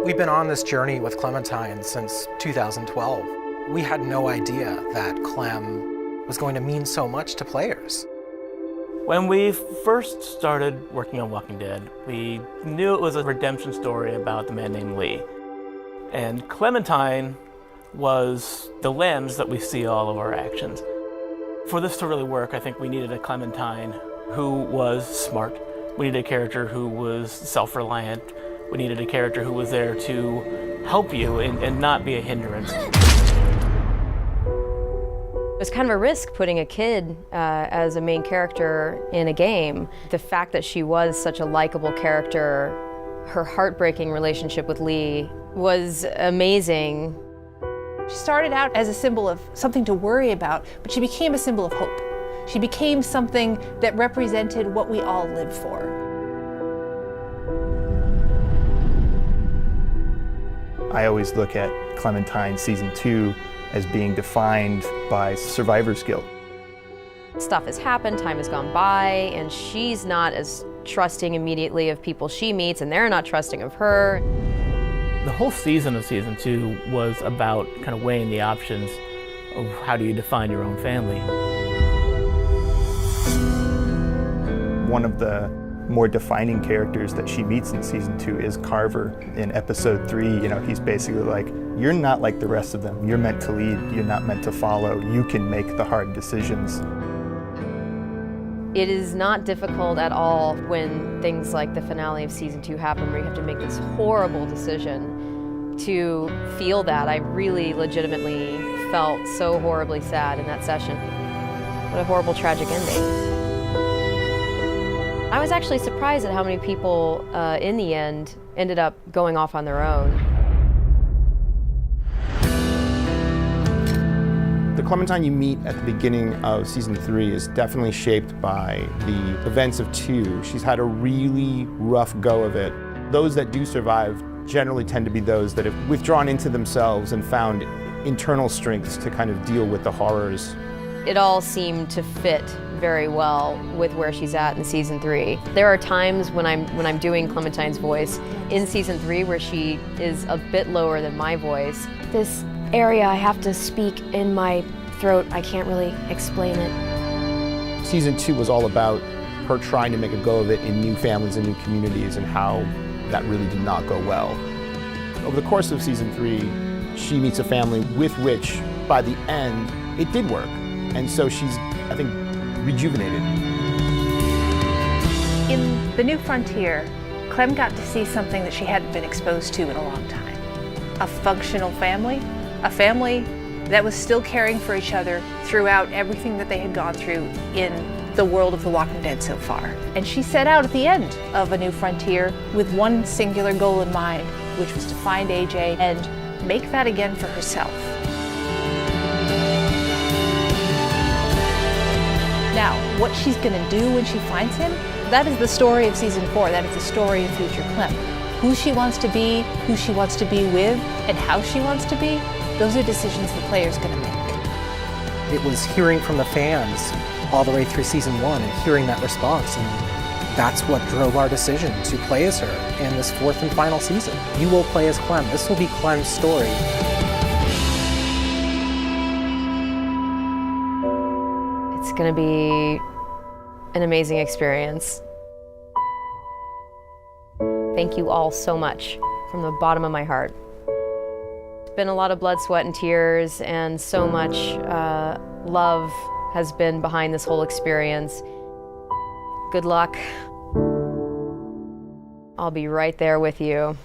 We've been on this journey with Clementine since 2012. We had no idea that Clem was going to mean so much to players. When we first started working on Walking Dead, we knew it was a redemption story about the man named Lee. And Clementine was the lens that we see all of our actions. For this to really work, I think we needed a Clementine who was smart. We needed a character who was self-reliant. We needed a character who was there to help you and not be a hindrance. It was kind of a risk putting a kid as a main character in a game. The fact that she was such a likable character, her heartbreaking relationship with Lee was amazing. She started out as a symbol of something to worry about, but she became a symbol of hope. She became something that represented what we all live for. I always look at Clementine Season 2 as being defined by survivor's guilt. Stuff has happened, time has gone by, and she's not as trusting immediately of people she meets, and they're not trusting of her. The whole season of Season 2 was about kind of weighing the options of how do you define your own family. One of the more defining characters that she meets in Season 2 is Carver. In Episode 3, he's basically like, you're not like the rest of them. You're meant to lead, you're not meant to follow. You can make the hard decisions. It is not difficult at all when things like the finale of Season 2 happen, where you have to make this horrible decision to feel that. I really legitimately felt so horribly sad in that session. What a horrible, tragic ending. I was actually surprised at how many people, in the end, ended up going off on their own. The Clementine you meet at the beginning of Season 3 is definitely shaped by the events of 2. She's had a really rough go of it. Those that do survive generally tend to be those that have withdrawn into themselves and found internal strengths to kind of deal with the horrors. It all seemed to fit very well with where she's at in Season 3. There are times when I'm doing Clementine's voice in Season 3 where she is a bit lower than my voice. This area I have to speak in my throat, I can't really explain it. Season 2 was all about her trying to make a go of it in new families and new communities, and how that really did not go well. Over the course of Season 3, she meets a family with which, by the end, it did work. And so she's, I think, rejuvenated. In The New Frontier, Clem got to see something that she hadn't been exposed to in a long time. A functional family, a family that was still caring for each other throughout everything that they had gone through in the world of The Walking Dead so far. And she set out at the end of A New Frontier with one singular goal in mind, which was to find AJ and make that again for herself. Now, what she's gonna do when she finds him, that is the story of Season 4. That is the story of future Clem. Who she wants to be, who she wants to be with, and how she wants to be, those are decisions the player's gonna make. It was hearing from the fans all the way through Season 1 and hearing that response, and that's what drove our decision to play as her in this 4th and final season. You will play as Clem. This will be Clem's story. It's gonna be an amazing experience. Thank you all so much from the bottom of my heart. It's been a lot of blood, sweat, and tears, and so much love has been behind this whole experience. Good luck. I'll be right there with you.